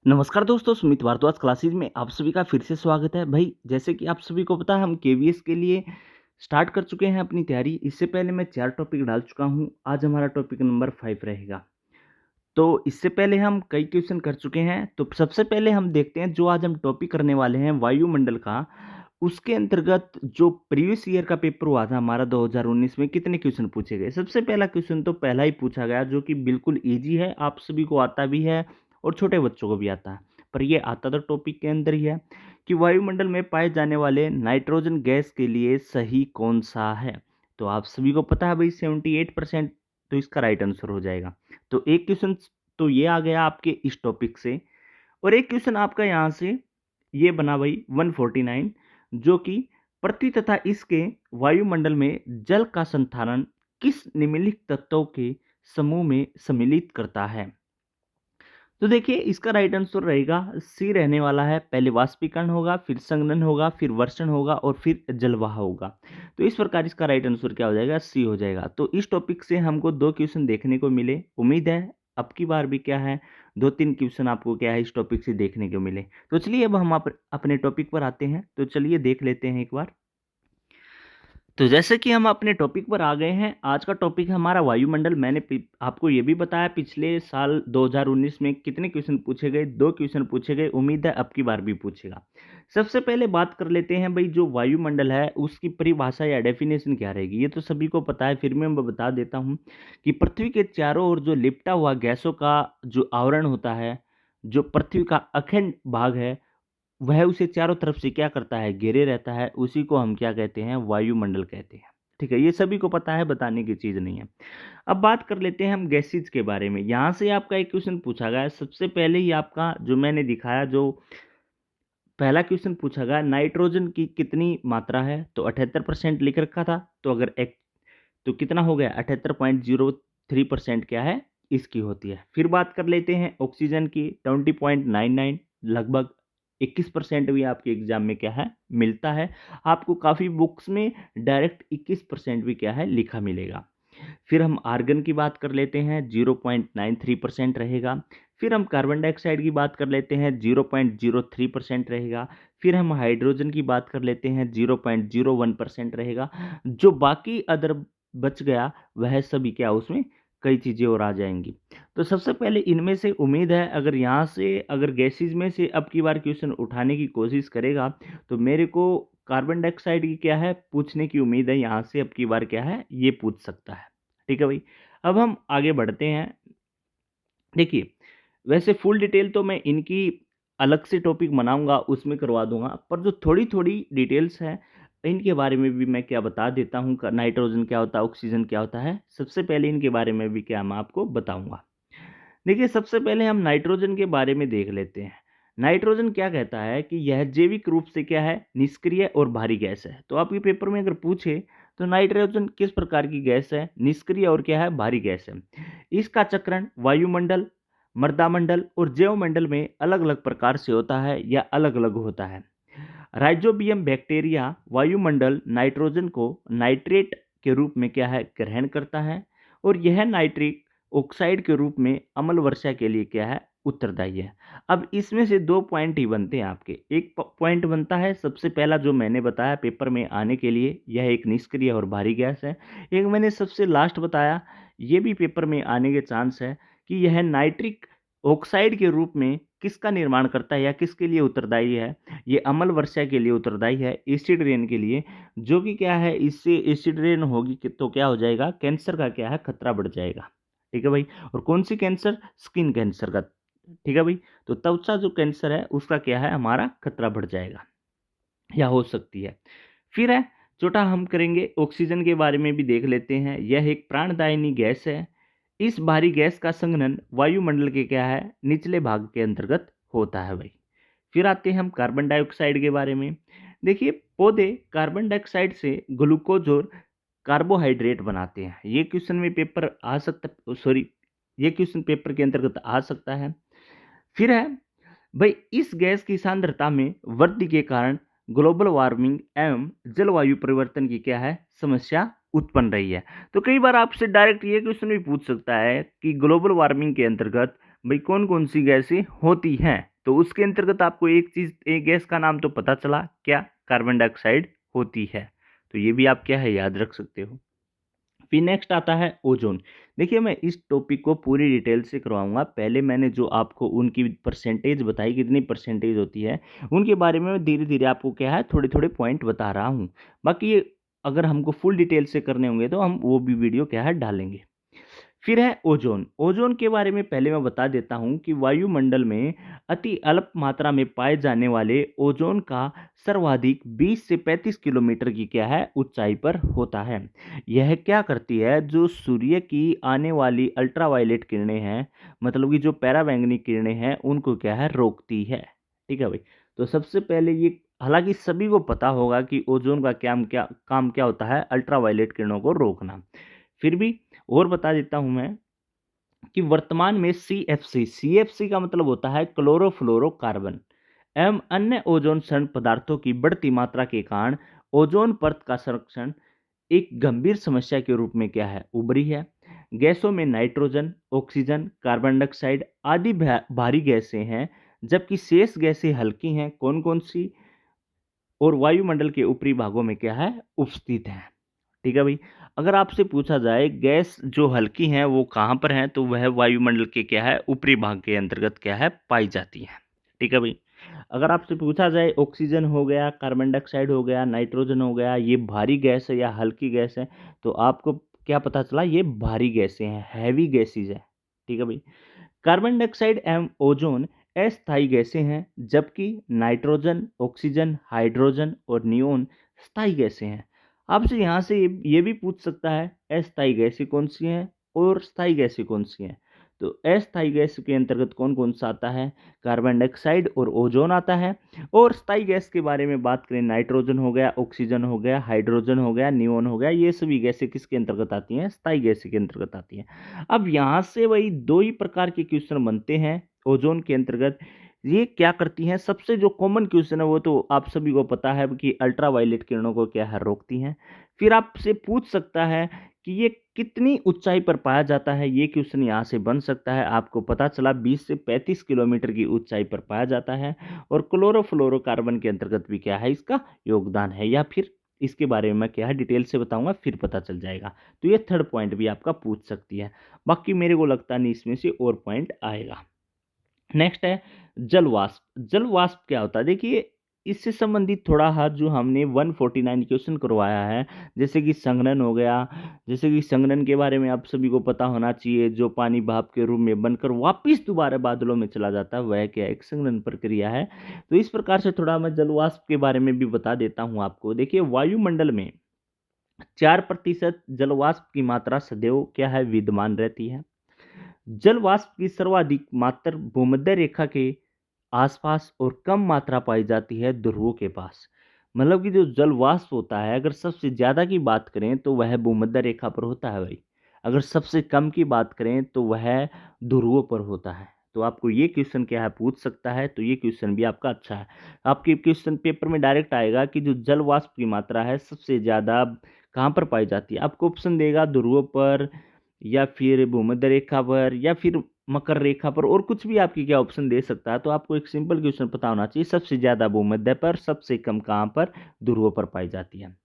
नमस्कार दोस्तों, सुमित भारद्वाज क्लासेज में आप सभी का फिर से स्वागत है। भाई जैसे कि आप सभी को पता है, हम केवीएस के लिए स्टार्ट कर चुके हैं अपनी तैयारी। इससे पहले मैं 4 टॉपिक डाल चुका हूँ। आज हमारा टॉपिक नंबर 5 रहेगा। तो इससे पहले हम कई क्वेश्चन कर चुके हैं। तो सबसे पहले हम देखते हैं जो आज हम टॉपिक करने वाले हैं वायुमंडल का। उसके अंतर्गत जो प्रीवियस ईयर का पेपर हुआ था हमारा 2019 में, कितने क्वेश्चन पूछे गए। सबसे पहला क्वेश्चन तो पहला ही पूछा गया, जो कि बिल्कुल ईजी है, आप सभी को आता भी है और छोटे बच्चों को भी आता है। पर ये आता तो टॉपिक के अंदर ही है कि वायुमंडल में पाए जाने वाले नाइट्रोजन गैस के लिए सही कौन सा है। तो आप सभी को पता है भाई, 78% तो इसका राइट आंसर हो जाएगा। तो एक क्वेश्चन तो ये आ गया आपके इस टॉपिक से। और एक क्वेश्चन आपका यहाँ से ये बना भाई 149, जो कि पृथ्वी तथा इसके वायुमंडल में जल का संधारण किस निम्नलिखित तत्वों के समूह में सम्मिलित करता है। तो देखिए, इसका राइट आंसर रहेगा सी रहने वाला है। पहले वाष्पीकरण होगा, फिर संघनन होगा, फिर वर्षण होगा और फिर जलवाह होगा। तो इस प्रकार इसका राइट आंसर क्या हो जाएगा, सी हो जाएगा। तो इस टॉपिक से हमको 2 क्वेश्चन देखने को मिले। उम्मीद है अब की बार भी क्या है, 2-3 क्वेश्चन आपको क्या है इस टॉपिक से देखने को मिले। तो चलिए अब हम अपने टॉपिक पर आते हैं। तो चलिए देख लेते हैं एक बार। तो जैसे कि हम अपने टॉपिक पर आ गए हैं, आज का टॉपिक है हमारा वायुमंडल। मैंने आपको ये भी बताया पिछले साल 2019 में कितने क्वेश्चन पूछे गए, 2 क्वेश्चन पूछे गए। उम्मीद है अब की बार भी पूछेगा। सबसे पहले बात कर लेते हैं भाई, जो वायुमंडल है उसकी परिभाषा या डेफिनेशन क्या रहेगी। ये तो सभी को पता है, फिर मैं बता देता हूँ कि पृथ्वी के चारों ओर जो लिपटा हुआ गैसों का जो आवरण होता है, जो पृथ्वी का अखंड भाग है, वह उसे चारों तरफ से क्या करता है, घेरे रहता है। उसी को हम क्या कहते हैं, वायुमंडल कहते हैं। ठीक है, ये सभी को पता है, बताने की चीज नहीं है। अब बात कर लेते हैं हम गैसेज के बारे में। यहाँ से आपका एक क्वेश्चन पूछा गया है। सबसे पहले ही आपका जो मैंने दिखाया, जो पहला क्वेश्चन पूछा गया, नाइट्रोजन की कितनी मात्रा है, तो 78% लिख रखा था। तो अगर एक तो कितना हो गया, 78.03% क्या है, इसकी होती है। फिर बात कर लेते हैं ऑक्सीजन की, 20.99, लगभग 21% भी आपके एग्जाम में क्या है, मिलता है। आपको काफ़ी बुक्स में डायरेक्ट 21% भी क्या है, लिखा मिलेगा। फिर हम आर्गन की बात कर लेते हैं, 0.93% रहेगा। फिर हम कार्बन डाइऑक्साइड की बात कर लेते हैं, 0.03% रहेगा। फिर हम हाइड्रोजन की बात कर लेते हैं, 0.01% रहेगा। जो बाकी अदर बच गया, वह सभी क्या, उसमें कई चीज़ें और आ जाएंगी। तो सबसे पहले इनमें से उम्मीद है, अगर यहाँ से अगर गैसेज में से अब की बार क्वेश्चन उठाने की कोशिश करेगा, तो मेरे को कार्बन डाइऑक्साइड की क्या है पूछने की उम्मीद है। यहाँ से अब की बार क्या है, ये पूछ सकता है। ठीक है भाई, अब हम आगे बढ़ते हैं। देखिए, वैसे फुल डिटेल तो मैं इनकी अलग से टॉपिक बनाऊंगा, उसमें करवा दूंगा। पर जो थोड़ी थोड़ी डिटेल्स है, इनके बारे में भी मैं क्या बता देता हूँ। नाइट्रोजन क्या होता है, ऑक्सीजन क्या होता है, सबसे पहले इनके बारे में भी क्या मैं आपको बताऊंगा। देखिए, सबसे पहले हम नाइट्रोजन के बारे में देख लेते हैं। नाइट्रोजन क्या कहता है कि यह जैविक रूप से क्या है, निष्क्रिय और भारी गैस है। तो आपके पेपर में अगर पूछे तो नाइट्रोजन किस प्रकार की गैस है, निष्क्रिय और क्या है, भारी गैस है। इसका चक्रण वायुमंडल, मृदामंडल और जैवमंडल में अलग अलग प्रकार से होता है या अलग अलग होता है। राइजोबियम बैक्टीरिया वायुमंडल नाइट्रोजन को नाइट्रेट के रूप में क्या है, ग्रहण करता है। और यह नाइट्रिक ऑक्साइड के रूप में अम्ल वर्षा के लिए क्या है, उत्तरदायी है। अब इसमें से 2 पॉइंट ही बनते हैं आपके। एक पॉइंट बनता है सबसे पहला, जो मैंने बताया पेपर में आने के लिए, यह एक निष्क्रिय और भारी गैस है। एक मैंने सबसे लास्ट बताया, ये भी पेपर में आने के चांस है, कि यह नाइट्रिक ऑक्साइड के रूप में किसका निर्माण करता है या किसके लिए उत्तरदायी है। ये अम्ल वर्षा के लिए उत्तरदायी है, एसिड रेन के लिए। जो कि क्या है, इससे एसिड रेन होगी तो क्या हो जाएगा, कैंसर का क्या है, खतरा बढ़ जाएगा। ठीक है भाई, और कौन सी कैंसर, स्किन कैंसर का। ठीक है भाई, तो त्वचा जो कैंसर है उसका क्या है, हमारा खतरा बढ़ जाएगा या हो सकती है। फिर है छोटा, हम करेंगे ऑक्सीजन के बारे में भी देख लेते हैं। यह एक प्राणदायिनी गैस है। इस भारी गैस का संघनन वायुमंडल के क्या है, निचले भाग के अंतर्गत होता है भाई। फिर आते हैं हम कार्बन डाइऑक्साइड के बारे में। देखिए, पौधे कार्बन डाइऑक्साइड से ग्लूकोज और कार्बोहाइड्रेट बनाते हैं। ये क्वेश्चन में पेपर आ सकता, सॉरी, ये क्वेश्चन पेपर के अंतर्गत आ सकता है। फिर है भाई, इस गैस की सांद्रता में वृद्धि के कारण ग्लोबल वार्मिंग एवं जलवायु परिवर्तन की क्या है, समस्या उत्पन्न रही है। तो कई बार आपसे डायरेक्ट ये क्वेश्चन भी पूछ सकता है कि ग्लोबल वार्मिंग के अंतर्गत भाई कौन कौन सी गैसें होती हैं। तो उसके अंतर्गत आपको एक गैस का नाम तो पता चला, क्या? कार्बन डाइऑक्साइड होती है। तो ये भी आप क्या है याद रख सकते हो। फिर नेक्स्ट आता है ओजोन। देखिए मैं इस टॉपिक को पूरी डिटेल से करवाऊंगा। पहले मैंने जो आपको उनकी परसेंटेज बताई, कितनी परसेंटेज होती है, उनके बारे में मैं धीरे धीरे आपको क्या है थोड़े थोड़े पॉइंट बता रहा हूँ। बाकी ये अगर हमको फुल डिटेल से करने होंगे तो हम वो भी वीडियो क्या है डालेंगे। फिर है ओजोन। ओजोन के बारे में पहले मैं बता देता हूं कि वायुमंडल में अति अल्प मात्रा में पाए जाने वाले ओजोन का सर्वाधिक 20 से 35 किलोमीटर की क्या है ऊंचाई पर होता है। यह क्या करती है, जो सूर्य की आने वाली अल्ट्रावायलेट किरणें हैं, मतलब कि जो पैराबैंगनी किरणें हैं, उनको क्या है रोकती है। ठीक है भाई। तो सबसे पहले ये, हालांकि सभी को पता होगा कि ओजोन का काम क्या होता है, अल्ट्रावायलेट किरणों को रोकना। फिर भी और बता देता हूं मैं कि वर्तमान में सीएफसी का मतलब होता है क्लोरोफ्लोरोकार्बन एवं अन्य ओजोन सरण पदार्थों की बढ़ती मात्रा के कारण ओजोन परत का संरक्षण एक गंभीर समस्या के रूप में क्या है उभरी है। गैसों में नाइट्रोजन, ऑक्सीजन, कार्बन डाइऑक्साइड आदि भारी गैसें हैं, जबकि शेष गैसें हल्की हैं। कौन कौन सी? और वायुमंडल के ऊपरी भागों में क्या है उपस्थित है। ठीक है भाई। अगर आपसे पूछा जाए गैस जो हल्की हैं वो कहाँ पर हैं, तो वह वायुमंडल के क्या है ऊपरी भाग के अंतर्गत क्या है पाई जाती है। ठीक है भाई। अगर आपसे पूछा जाए ऑक्सीजन हो गया, कार्बन डाइऑक्साइड हो गया, नाइट्रोजन हो गया, ये भारी गैस है या हल्की गैस है, तो आपको क्या पता चला, ये भारी गैसें हैं, हैवी गैसेज है। ठीक है भाई। कार्बन डाइऑक्साइड एवं ओजोन अस्थायी गैसें हैं, जबकि नाइट्रोजन, ऑक्सीजन, हाइड्रोजन और नियोन स्थायी गैसें हैं। आपसे यहाँ से ये भी पूछ सकता है अस्थायी गैसें कौन सी हैं और स्थायी गैसें कौन सी हैं। तो अस्थायी गैस के अंतर्गत कौन कौन सा आता है, कार्बन डाइऑक्साइड और ओजोन आता है। और स्थायी गैस के बारे में बात करें, नाइट्रोजन हो गया, ऑक्सीजन हो गया, हाइड्रोजन हो गया, नियोन हो गया, ये सभी गैसें किसके अंतर्गत आती हैं, स्थायी गैस के अंतर्गत आती हैं। अब यहाँ से वही दो ही प्रकार के क्वेश्चन बनते हैं ओजोन के अंतर्गत। ये क्या करती हैं, सबसे जो कॉमन क्वेश्चन है वो तो आप सभी को पता है कि अल्ट्रावायलेट किरणों को क्या है रोकती हैं। फिर आपसे पूछ सकता है कि ये कितनी ऊंचाई पर पाया जाता है, ये क्वेश्चन यहाँ से बन सकता है। आपको पता चला 20 से 35 किलोमीटर की ऊंचाई पर पाया जाता है। और क्लोरोफ्लोरोकार्बन के अंतर्गत भी क्या है इसका योगदान है, या फिर इसके बारे में मैं क्या है डिटेल से बताऊंगा, फिर पता चल जाएगा। तो ये थर्ड पॉइंट भी आपका पूछ सकती है। बाकी मेरे को लगता नहीं इसमें से और पॉइंट आएगा। नेक्स्ट है जल वाष्प। जल वाष्प क्या होता है, देखिए इससे संबंधित थोड़ा हाथ जो हमने 149 क्वेश्चन करवाया है, जैसे कि संघनन हो गया। जैसे कि संघनन के बारे में आप सभी को पता होना चाहिए, जो पानी भाप के रूप में बनकर वापिस दोबारा बादलों में चला जाता है, वह क्या एक संघनन प्रक्रिया है। तो इस प्रकार से थोड़ा मैं जल वाष्प के बारे में भी बता देता हूं आपको। देखिए वायुमंडल में 4% जल वाष्प की मात्रा सदैव क्या है विद्यमान रहती है। जल वाष्प की सर्वाधिक मात्रा भूमध्य रेखा के आसपास और कम मात्रा पाई जाती है ध्रुवों के पास। मतलब कि जो जल वाष्प होता है, अगर सबसे ज्यादा की बात करें तो वह भूमध्य रेखा पर होता है भाई। अगर सबसे कम की बात करें तो वह ध्रुवों पर होता है। तो आपको ये क्वेश्चन क्या है पूछ सकता है, तो ये क्वेश्चन भी आपका अच्छा है। आपके क्वेश्चन पेपर में डायरेक्ट आएगा कि जो जल वाष्प की मात्रा है सबसे ज्यादा कहाँ पर पाई जाती है। आपको ऑप्शन देगा ध्रुवों पर, या फिर भूमध्य रेखा पर, या फिर मकर रेखा पर, और कुछ भी आपकी क्या ऑप्शन दे सकता है। तो आपको एक सिंपल क्वेश्चन पता होना चाहिए, सबसे ज्यादा भूमध्य पर, सबसे कम कहाँ पर, ध्रुव पर पाई जाती है।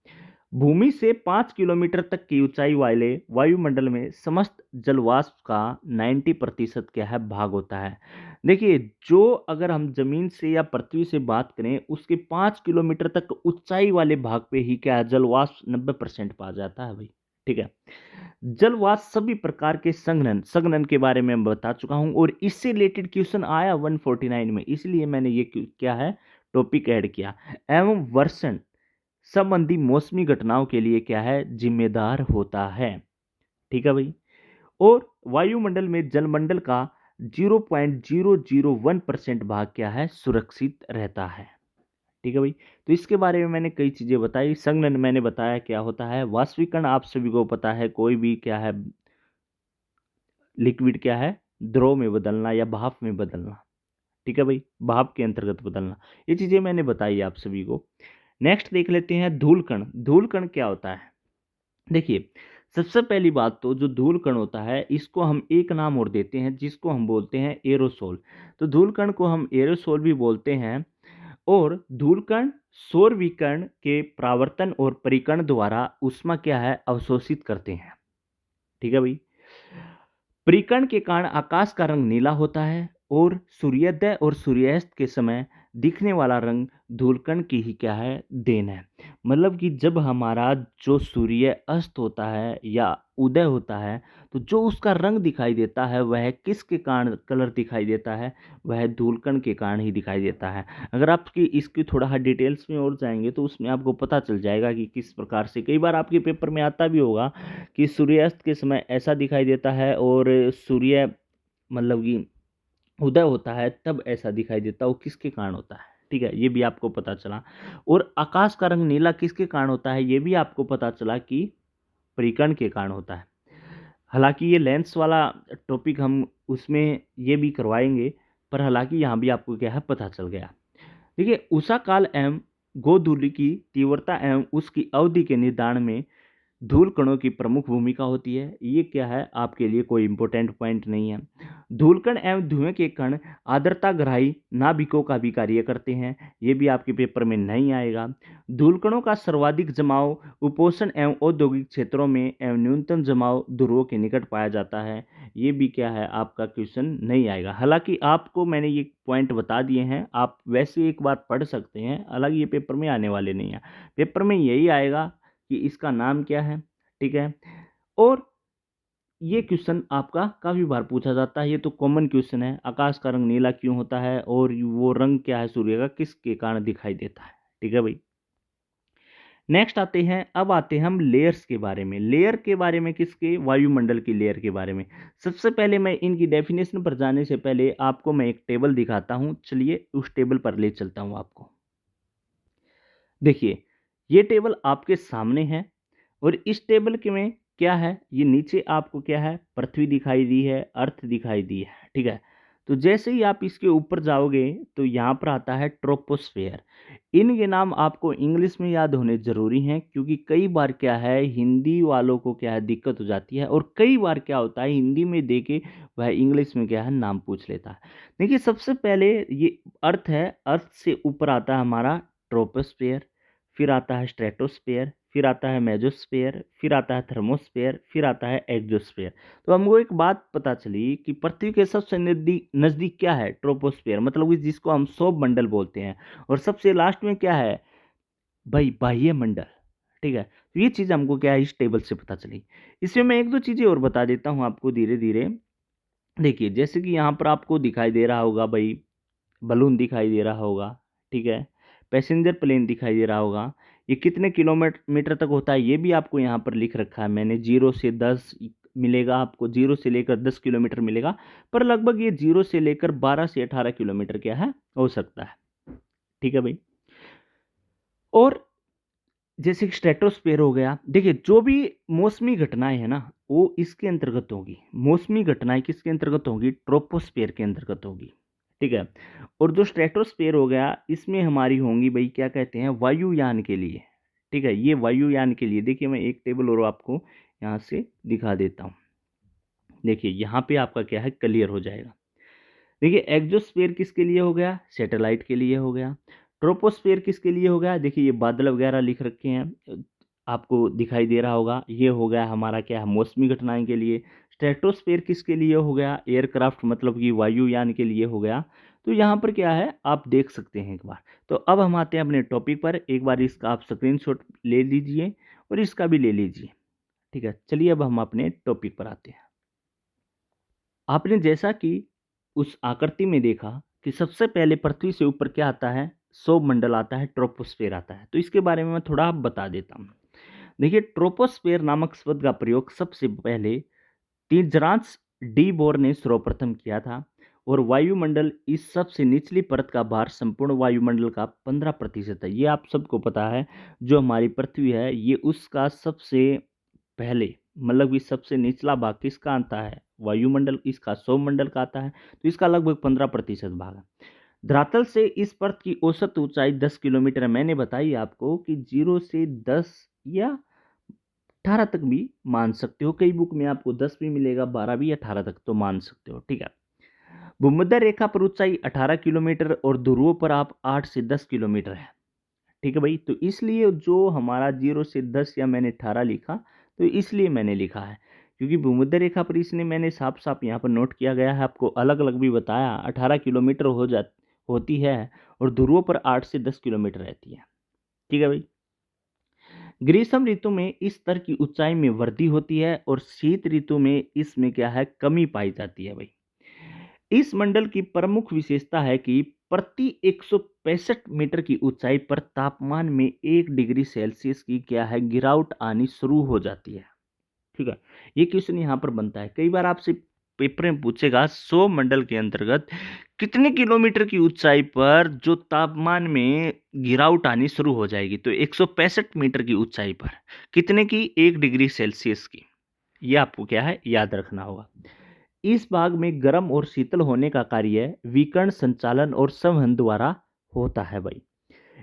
भूमि से 5 किलोमीटर तक की ऊंचाई वाले वायुमंडल में समस्त जलवाष्प का 90% क्या है भाग होता है। देखिए जो अगर हम जमीन से या पृथ्वी से बात करें, उसके 5 किलोमीटर तक ऊंचाई वाले भाग पे ही क्या है जलवाष्प 90% पा जाता है भाई। ठीक है। जलवाष्प सभी प्रकार के संघनन संघनन के बारे में बता चुका हूं, और इससे रिलेटेड क्वेश्चन आया 149 में, इसलिए मैंने ये क्या है टॉपिक ऐड किया। एवं वर्षण संबंधी मौसमी घटनाओं के लिए क्या है जिम्मेदार होता है। ठीक है भाई। और वायुमंडल में जलमंडल का 0.001% भाग क्या है सुरक्षित रहता है। ठीक है भाई। तो इसके बारे में मैंने कई चीजें बताई। संघनन मैंने बताया क्या होता है, वाष्पीकरण आप सभी को पता है, कोई भी क्या है लिक्विड क्या है द्रव में बदलना या भाप में बदलना। ठीक है भाई, भाप के अंतर्गत बदलना, ये चीजें मैंने बताई आप सभी को। नेक्स्ट देख लेते हैं धूल कण। धूल कण क्या होता है, देखिए सबसे पहली बात तो जो धूल कण होता है इसको हम एक नाम और देते हैं जिसको हम बोलते हैं एरोसोल। तो धूल कण को हम एरोसोल भी बोलते हैं। और धूल कण सौर विकिरण के परावर्तन और परिकर्ण द्वारा ऊष्मा क्या है अवशोषित करते हैं। ठीक है भाई। परिकर्ण के कारण आकाश का रंग नीला होता है और सूर्योदय और सूर्यास्त के समय दिखने वाला रंग धूलकण की ही क्या है देन है। मतलब कि जब हमारा जो सूर्य अस्त होता है या उदय होता है तो जो उसका रंग दिखाई देता है वह किसके कारण कलर दिखाई देता है, वह धूलकण के कारण ही दिखाई देता है। अगर आपकी इसकी थोड़ा डिटेल्स में और जाएंगे तो उसमें आपको पता चल जाएगा कि किस प्रकार से, कई बार आपके पेपर में आता भी होगा कि सूर्यास्त के समय ऐसा दिखाई देता है और सूर्य मतलब कि उदय होता है तब ऐसा दिखाई देता है, वो किसके कारण होता है। ठीक है, ये भी आपको पता चला। और आकाश का रंग नीला किसके कारण होता है ये भी आपको पता चला कि परिकर्ण के कारण होता है। हालांकि ये लेंस वाला टॉपिक हम उसमें ये भी करवाएंगे, पर हालांकि यहाँ भी आपको क्या है पता चल गया। देखिए, उषा काल एवं गोधूलि की तीव्रता एवं उसकी अवधि के निर्धारण में धूल कणों की प्रमुख भूमिका होती है। ये क्या है आपके लिए कोई इंपॉर्टेंट पॉइंट नहीं है। धूल कण एवं धुएं के कण आर्द्रताग्राही नाभिकों का भी कार्य करते हैं। ये भी आपके पेपर में नहीं आएगा। धूल कणों का सर्वाधिक जमाव उपोष्ण एवं औद्योगिक क्षेत्रों में एवं न्यूनतम जमाव ध्रुवों के निकट पाया जाता है। ये भी क्या है आपका क्वेश्चन नहीं आएगा। हालांकि आपको मैंने ये पॉइंट बता दिए हैं, आप वैसे एक बार पढ़ सकते हैं, हालांकि ये पेपर में आने वाले नहीं है। पेपर में यही आएगा कि इसका नाम क्या है। ठीक है, और ये क्वेश्चन आपका काफी बार पूछा जाता है, ये तो कॉमन क्वेश्चन है। आकाश का रंग नीला क्यों होता है और वो रंग क्या है सूर्य का, किसके कारण दिखाई देता है। ठीक है भाई। नेक्स्ट आते हैं, अब आते हैं हम लेयर्स के बारे में। लेयर के बारे में किसके, वायुमंडल की लेयर के बारे में। सबसे पहले मैं इनकी डेफिनेशन पर जाने से पहले आपको मैं एक टेबल दिखाता हूं। चलिए उस टेबल पर ले चलता हूं आपको। देखिए, ये टेबल आपके सामने है और इस टेबल के में क्या है, ये नीचे आपको क्या है पृथ्वी दिखाई दी है, अर्थ दिखाई दी है। ठीक है, तो जैसे ही आप इसके ऊपर जाओगे तो यहाँ पर आता है ट्रोपोस्फेयर। इनके नाम आपको इंग्लिश में याद होने जरूरी हैं, क्योंकि कई बार क्या है हिंदी वालों को क्या है दिक्कत हो जाती है और कई बार क्या होता है हिंदी में देके वह इंग्लिश में क्या है नाम पूछ लेता है। देखिए, सबसे पहले ये अर्थ है, अर्थ से ऊपर आता है हमारा ट्रोपोस्फेयर, फिर आता है स्ट्रेटोस्फेयर, फिर आता है मेजोस्फेयर, फिर आता है थर्मोस्फेयर, फिर आता है एक्सोस्फेयर। तो हमको एक बात पता चली कि पृथ्वी के सबसे नजदीक नजदीक क्या है, ट्रोपोस्फेयर, मतलब कि जिसको हम सौर मंडल बोलते हैं। और सबसे लास्ट में क्या है भाई, बाह्य मंडल। ठीक है, तो ये चीज हमको क्या है इस टेबल से पता चली। इसमें मैं एक दो चीजें और बता देता हूँ आपको धीरे धीरे। देखिए, जैसे कि यहाँ पर आपको दिखाई दे रहा होगा भाई, बलून दिखाई दे रहा होगा। ठीक है, पैसेंजर प्लेन दिखाई दे रहा होगा। ये कितने किलोमीटर तक होता है ये भी आपको यहाँ पर लिख रखा है मैंने। 0 से 10 मिलेगा आपको, 0 से लेकर 10 किलोमीटर मिलेगा, पर लगभग ये 0 से लेकर 12 से 18 किलोमीटर क्या है हो सकता है। ठीक है भाई। और जैसे कि स्ट्रेटोस्फेयर हो गया, देखिए जो भी मौसमी घटनाएं है ना वो इसके अंतर्गत होगी। मौसमी घटनाएं किसके अंतर्गत होगी, ट्रोपोस्फेयर के अंतर्गत होगी। ठीक है, और जो स्ट्रेटोस्फेयर हो गया इसमें हमारी होंगी भाई क्या कहते हैं वायुयान के लिए। ठीक है, ये वायुयान के लिए। देखिए, मैं एक टेबल और आपको यहाँ से दिखा देता हूँ। देखिए, यहाँ पे आपका क्या है क्लियर हो जाएगा। देखिए, एक्सोस्फीयर किसके लिए हो गया, सैटेलाइट के लिए हो गया। ट्रोपोस्फीयर किसके लिए हो गया, देखिए ये बादल वगैरह लिख रखे हैं आपको दिखाई दे रहा होगा, ये हो गया हमारा क्या है मौसमी घटनाएं के लिए। स्ट्रेटोस्फीयर किसके लिए हो गया, एयरक्राफ्ट मतलब कि वायुयान के लिए हो गया। तो यहाँ पर क्या है आप देख सकते हैं एक बार। तो अब हम आते हैं अपने टॉपिक पर। एक बार इसका आप स्क्रीनशॉट ले लीजिए और इसका भी ले लीजिए। ठीक है, चलिए अब हम अपने टॉपिक पर आते हैं। आपने जैसा कि उस आकृति में देखा कि सबसे पहले पृथ्वी से ऊपर क्या आता है, सौर मंडल आता है, ट्रोपोस्फेयर आता है। तो इसके बारे में मैं थोड़ा आप बता देता हूँ। देखिए, ट्रोपोस्फेयर नामक शब्द का प्रयोग सबसे पहले तीजरांस डी बोर ने सर्वप्रथम किया था। और वायुमंडल इस सबसे निचली परत का भार संपूर्ण वायुमंडल का 15% है। ये आप सबको पता है, जो हमारी पृथ्वी है ये उसका सबसे पहले मतलब कि सबसे निचला भाग किसका आता है, वायुमंडल, इसका सौरमंडल का आता है। तो इसका लगभग 15% भाग है। धरातल से इस पर्वत की औसत ऊंचाई 10 किलोमीटर है। मैंने बताई आपको कि 0 से 10 या 18 तक भी मान सकते हो, कई बुक में आपको 10 भी मिलेगा, 12 भी, 18 तक तो मान सकते हो, ठीक है। भूमध्य रेखा पर ऊंचाई 18 किलोमीटर और ध्रुवों पर आप 8 से 10 किलोमीटर है, ठीक है भाई। तो इसलिए जो हमारा 0 से 10 या मैंने 18 लिखा, तो इसलिए मैंने लिखा है क्योंकि भूमध्य रेखा पर इसने मैंने साफ साफ यहाँ पर नोट किया गया है, आपको अलग अलग भी बताया 18 किलोमीटर होती है और ध्रुवों पर 8 से 10 किलोमीटर रहती है, ठीक है भाई। ग्रीष्म ऋतु में इस स्तर की ऊंचाई में वृद्धि होती है और शीत ऋतु में इसमें क्या है, कमी पाई जाती है भाई। इस मंडल की प्रमुख विशेषता है कि प्रति 165 मीटर की ऊंचाई पर तापमान में 1 डिग्री सेल्सियस की क्या है, गिरावट आनी शुरू हो जाती है, ठीक है। ये क्वेश्चन यहाँ पर बनता है, कई बार आपसे पेपर में पूछेगा 100 मंडल के अंतर्गत कितने किलोमीटर की ऊंचाई पर जो तापमान में गिरावट आनी शुरू हो जाएगी, तो 165 मीटर की ऊंचाई पर कितने की, 1 डिग्री सेल्सियस की। ये आपको क्या है, याद रखना होगा। इस भाग में गर्म और शीतल होने का कार्य विकर्ण संचालन और संवहन द्वारा होता है भाई।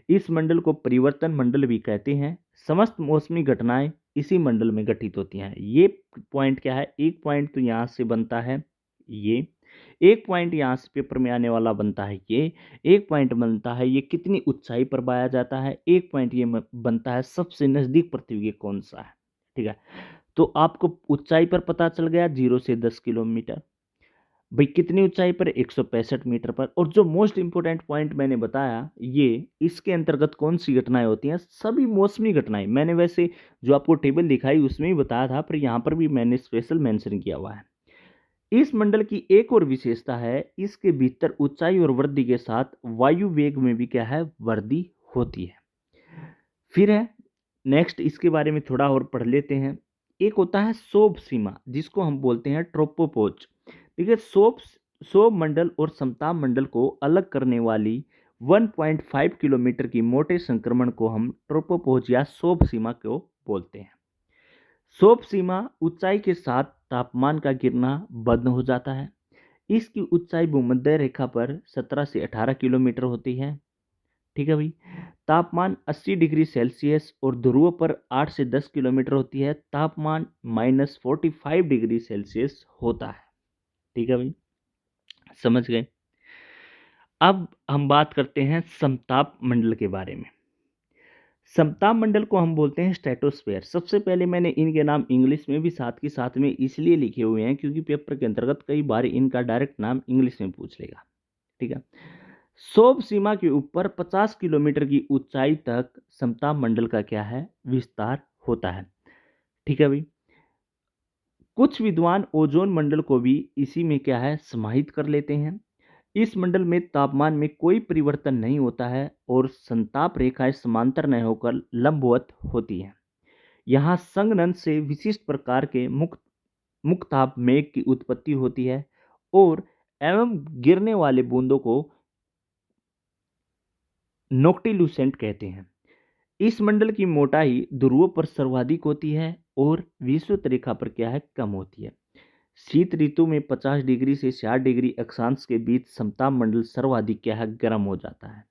इस मंडल को परिवर्तन मंडल भी कहते हैं। समस्त मौसमी घटनाएं इसी मंडल में घटित होती हैं। ये पॉइंट क्या है, एक पॉइंट तो यहाँ से बनता है, ये एक पॉइंट यहाँ से पेपर में आने वाला बनता है, ये एक पॉइंट बनता है ये कितनी ऊंचाई पर पाया जाता है, एक पॉइंट ये बनता है सबसे नजदीक पृथ्वी के कौन सा है, ठीक है। तो आपको ऊंचाई पर पता चल गया 0 से 10 किलोमीटर, भाई कितनी ऊंचाई पर, 165 मीटर पर। और जो मोस्ट इंपोर्टेंट पॉइंट मैंने बताया, ये इसके अंतर्गत कौन सी घटनाएं होती हैं, सभी मौसमी घटनाएं। मैंने वैसे जो आपको टेबल दिखाई उसमें ही बताया था, पर यहाँ पर भी मैंने स्पेशल मेंशन किया हुआ है। इस मंडल की एक और विशेषता है, इसके भीतर ऊंचाई और वृद्धि के साथ वायु वेग में भी क्या है, वृद्धि होती है। फिर है नेक्स्ट, इसके बारे में थोड़ा और पढ़ लेते हैं। एक होता है शोभ सीमा, जिसको हम बोलते हैं ट्रोपोपोज। देखिए शोभ मंडल और समताप मंडल को अलग करने वाली 1.5 किलोमीटर की मोटे संक्रमण को हम ट्रोपोपोज या शोभ सीमा को बोलते हैं। शोभ सीमा ऊंचाई के साथ तापमान का गिरना बंद हो जाता है। इसकी ऊंचाई भूमध्य रेखा पर 17 से 18 किलोमीटर होती है, ठीक है भाई। तापमान 80 डिग्री सेल्सियस और ध्रुव पर 8 से 10 किलोमीटर होती है, तापमान -45 डिग्री सेल्सियस होता है, ठीक है भाई, समझ गए। अब हम बात करते हैं समताप मंडल के बारे में। समताप मंडल को हम बोलते हैं स्ट्रेटोस्फेयर। सबसे पहले मैंने इनके नाम इंग्लिश में भी साथ के साथ में इसलिए लिखे हुए हैं क्योंकि पेपर के अंतर्गत कई बार इनका डायरेक्ट नाम इंग्लिश में पूछ लेगा, ठीक है। शोभ सीमा के ऊपर 50 किलोमीटर की ऊंचाई तक समताप मंडल का क्या है, विस्तार होता है, ठीक है भाई। कुछ विद्वान ओजोन मंडल को भी इसी में क्या है, समाहित कर लेते हैं। इस मंडल में तापमान में कोई परिवर्तन नहीं होता है और संताप रेखाएं समांतर न होकर लंबवत होती हैं। यहाँ संघनन से विशिष्ट प्रकार के मुक्ताप मेघ की उत्पत्ति होती है और एवं गिरने वाले बूंदों को नोक्टिल्यूसेंट कहते हैं। इस मंडल की मोटाई ध्रुवों पर सर्वाधिक होती है और विषुवत रेखा पर क्या है, कम होती है। शीत ऋतु में 50 डिग्री से 60 डिग्री अक्षांश के बीच समताप मंडल सर्वाधिक क्या है, गर्म हो जाता है।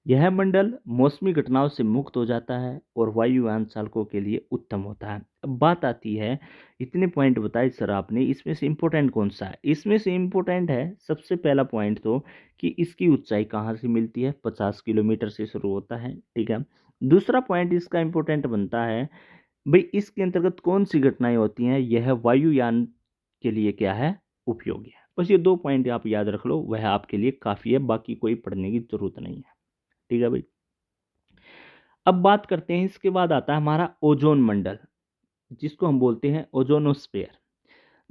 यह मंडल मौसमी घटनाओं से मुक्त हो जाता है और वायुयान चालकों के लिए उत्तम होता है। अब बात आती है, इतने पॉइंट बताए सर आपने, इसमें से इम्पोर्टेंट कौन सा है? इसमें से इम्पोर्टेंट है सबसे पहला पॉइंट तो कि इसकी ऊंचाई कहाँ से मिलती है, 50 किलोमीटर से शुरू होता है, ठीक है। दूसरा पॉइंट इसका इम्पोर्टेंट बनता है, भाई इसके अंतर्गत कौन सी घटनाएं होती हैं, यह वायुयान के लिए क्या है, उपयोगी है। बस ये दो पॉइंट आप याद रख लो, वह आपके लिए काफ़ी है, बाकी कोई पढ़ने की जरूरत नहीं है, ठीक है भाई। अब बात करते हैं, इसके बाद आता है हमारा ओजोन मंडल, जिसको हम बोलते हैं ओजोनोस्फेयर।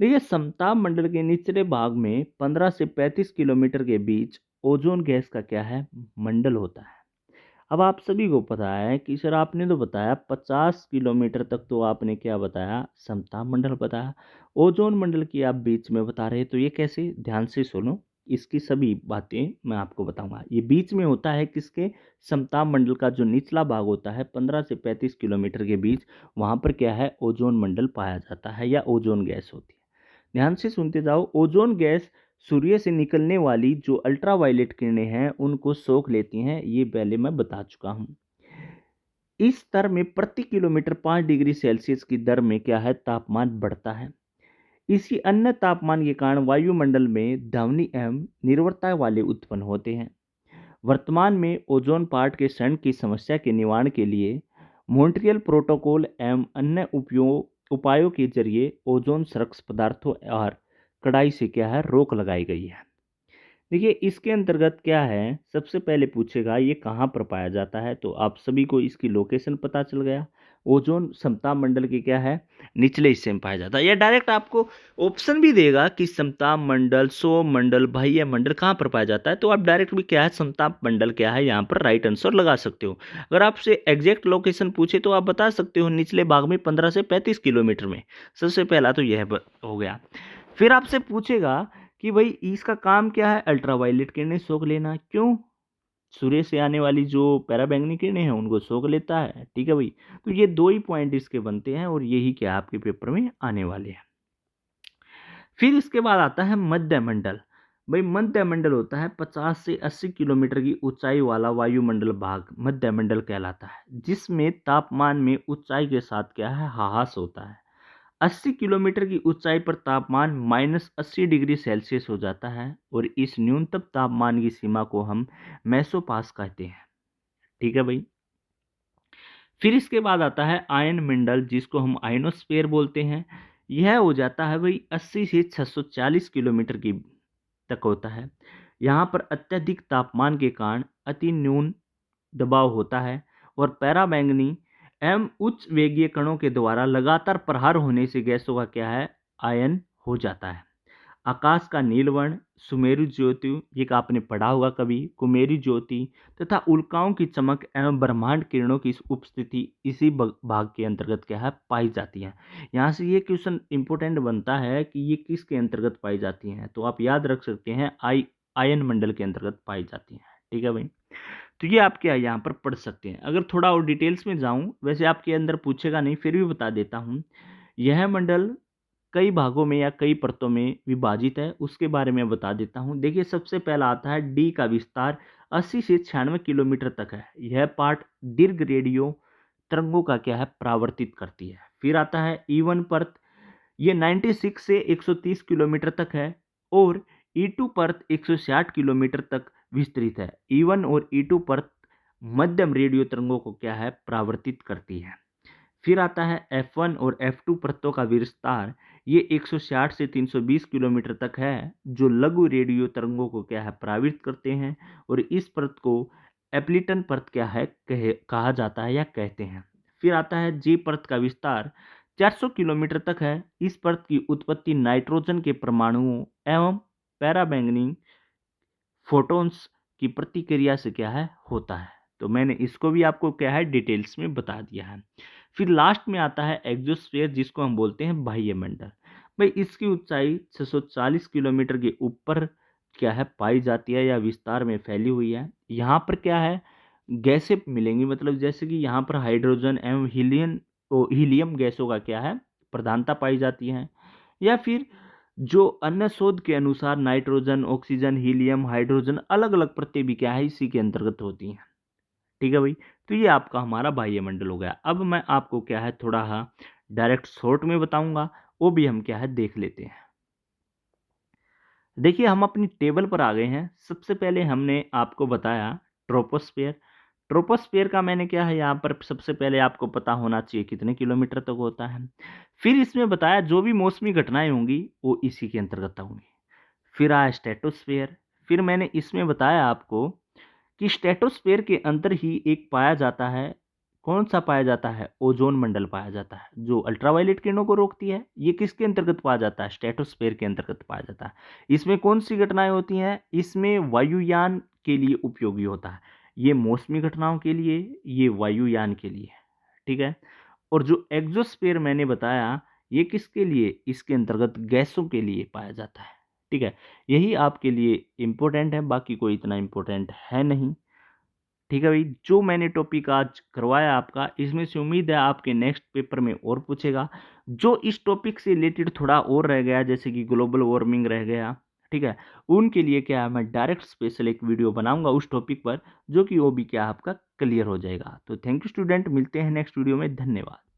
देखिए समताप मंडल के निचले भाग में 15 से 35 किलोमीटर के बीच ओजोन गैस का क्या है, मंडल होता है। अब आप सभी को पता है कि सर आपने तो बताया 50 किलोमीटर तक, तो आपने क्या बताया, समताप मंडल बताया। ओजोन मंडल की आप बीच में बता रहे, तो ये कैसे, ध्यान से सुनो, इसकी सभी बातें मैं आपको बताऊंगा। ये बीच में होता है किसके, समताप मंडल का जो निचला भाग होता है 15 से 35 किलोमीटर के बीच, वहाँ पर क्या है, ओजोन मंडल पाया जाता है या ओजोन गैस होती है। ध्यान से सुनते जाओ। ओजोन गैस सूर्य से निकलने वाली जो अल्ट्रावायलेट किरणें हैं उनको सोख लेती हैं, ये पहले मैं बता चुका हूँ। इस स्तर में प्रति किलोमीटर 5 डिग्री सेल्सियस की दर में क्या है तापमान बढ़ता है। इसी अन्य तापमान के कारण वायुमंडल में ध्वनि एवं निर्भरता वाले उत्पन्न होते हैं। वर्तमान में ओजोन पार्ट के क्षरण की समस्या के निवारण के लिए मॉन्ट्रियल प्रोटोकॉल एवं अन्य उपायों के जरिए ओजोन संरक्षक पदार्थों और कड़ाई से क्या है रोक लगाई गई है। देखिए इसके अंतर्गत क्या है, सबसे पहले पूछेगा ये कहाँ पर पाया जाता है, तो आप सभी को इसकी लोकेशन पता चल गया। ओजोन समताप मंडल के क्या है निचले हिस्से में पाया जाता है। या डायरेक्ट आपको ऑप्शन भी देगा कि समताप मंडल, सौर मंडल, बाह्य मंडल कहाँ पर पाया जाता है, तो आप डायरेक्ट भी क्या है समताप मंडल क्या है यहाँ पर राइट आंसर लगा सकते हो। अगर आपसे एग्जैक्ट लोकेशन पूछे तो आप बता सकते हो निचले भाग में 15 से 35 किलोमीटर में। सबसे पहला तो यह हो गया। फिर आपसे पूछेगा कि भाई इसका काम क्या है, अल्ट्रावायलेट किरणें सोख लेना। क्यों? सूर्य से आने वाली जो पैराबैंगनी किरणें हैं उनको सोख लेता है। ठीक है भाई, तो ये दो ही पॉइंट इसके बनते हैं और यही क्या आपके पेपर में आने वाले हैं। फिर इसके बाद आता है मध्य मंडल। भाई मध्य मंडल होता है 50 से 80 किलोमीटर की ऊंचाई वाला वायुमंडल भाग मध्य मंडल कहलाता है, जिसमें तापमान में ऊंचाई के साथ क्या है ह्रास होता है। 80 किलोमीटर की ऊंचाई पर तापमान -80 डिग्री सेल्सियस हो जाता है और इस न्यूनतम तापमान की सीमा को हम मेसोपास कहते हैं। ठीक है भाई। फिर इसके बाद आता है आयन मंडल, जिसको हम आयनोस्फीयर बोलते हैं। यह हो जाता है भाई 80 से 640 किलोमीटर की तक होता है। यहाँ पर अत्यधिक तापमान के कारण अति न्यून दबाव होता है और पैराबैंगनी एवं उच्च वेगीय कणों के द्वारा लगातार प्रहार होने से गैसों का क्या है आयन हो जाता है। आकाश का नीलवर्ण, सुमेरु ज्योति, ये आपने पढ़ा होगा कभी, कुमेरी ज्योति तथा उल्काओं की चमक एवं ब्रह्मांड किरणों की उपस्थिति इसी भाग के अंतर्गत क्या है पाई जाती है। यहाँ से ये क्वेश्चन इंपॉर्टेंट बनता है कि ये किसके अंतर्गत पाई जाती हैं, तो आप याद रख सकते हैं आयन मंडल के अंतर्गत पाई जाती हैं। ठीक है भाई, तो ये आप क्या यहाँ पर पढ़ सकते हैं। अगर थोड़ा और डिटेल्स में जाऊं, वैसे आपके अंदर पूछेगा नहीं फिर भी बता देता हूँ। यह मंडल कई भागों में या कई परतों में विभाजित है, उसके बारे में बता देता हूँ। देखिए सबसे पहला आता है डी का विस्तार 80 से 96 किलोमीटर तक है। यह पार्ट दीर्घ रेडियो तरंगों का क्या है परावर्तित करती है। फिर आता है E1 परत, ये 96 से 130 किलोमीटर तक है और E2 परत 160 किलोमीटर तक विस्तृत है। E1 और E2 परत मध्यम रेडियो तरंगों को क्या है परावर्तित करती है। फिर आता है F1 और F2 परतों का विस्तार, ये 160 से 320 किलोमीटर तक है, जो लघु रेडियो तरंगों को क्या है प्रभावित करते हैं और इस परत को एप्लिटन परत क्या है कहा जाता है या कहते हैं। फिर आता है J परत का विस्तार 400 किलोमीटर तक है। इस परत की उत्पत्ति नाइट्रोजन के परमाणुओं एवं पैराबैंगनी फोटॉन्स की प्रतिक्रिया से क्या है होता है। तो मैंने इसको भी आपको क्या है डिटेल्स में बता दिया है। फिर लास्ट में आता है एक्सोस्फीयर, जिसको हम बोलते हैं बाह्य मंडल। भाई इसकी ऊंचाई 640 किलोमीटर के ऊपर क्या है पाई जाती है या विस्तार में फैली हुई है। यहाँ पर क्या है गैसें मिलेंगी, मतलब जैसे कि यहाँ पर हाइड्रोजन एवं हीलियम गैसों का क्या है प्रधानता पाई जाती है। या फिर जो अन्य शोध के अनुसार नाइट्रोजन, ऑक्सीजन, हीलियम, हाइड्रोजन अलग अलग प्रत्यय भी क्या है इसी के अंतर्गत होती हैं। ठीक है भाई, तो ये आपका हमारा बाह्य मंडल हो गया। अब मैं आपको क्या है थोड़ा डायरेक्ट शॉर्ट में बताऊंगा, वो भी हम क्या है देख लेते हैं। देखिए हम अपनी टेबल पर आ गए हैं। सबसे पहले हमने आपको बताया ट्रोपोस्फेयर। ट्रोपोस्फेयर का मैंने क्या है यहाँ पर सबसे पहले आपको पता होना चाहिए कितने किलोमीटर तक होता है। फिर इसमें बताया जो भी मौसमी घटनाएं होंगी वो इसी के अंतर्गत होंगी। फिर आया स्ट्रेटोस्फेयर। फिर मैंने इसमें बताया आपको कि स्ट्रेटोस्फेयर के अंदर ही एक पाया जाता है, कौन सा पाया जाता है ओजोन मंडल पाया जाता है, जो अल्ट्रावायलेट किरणों को रोकती है। ये किसके अंतर्गत पाया जाता है स्ट्रेटोस्फेयर के अंतर्गत पाया जाता है। इसमें कौन सी घटनाएं होती हैं, इसमें वायुयान के लिए उपयोगी होता है। ये मौसमी घटनाओं के लिए, ये वायुयान के लिए। ठीक है। और जो एक्सोस्फेयर मैंने बताया ये किसके लिए, इसके अंतर्गत गैसों के लिए पाया जाता है। ठीक है, यही आपके लिए इम्पोर्टेंट है, बाकी कोई इतना इम्पोर्टेंट है नहीं। ठीक है भाई, जो मैंने टॉपिक आज करवाया आपका, इसमें से उम्मीद है आपके नेक्स्ट पेपर में और पूछेगा। जो इस टॉपिक से रिलेटेड थोड़ा और रह गया, जैसे कि ग्लोबल वार्मिंग रह गया, ठीक है, उनके लिए क्या है मैं डायरेक्ट स्पेशल एक वीडियो बनाऊंगा उस टॉपिक पर, जो कि वो भी क्या आपका क्लियर हो जाएगा। तो थैंक यू स्टूडेंट, मिलते हैं नेक्स्ट वीडियो में, धन्यवाद।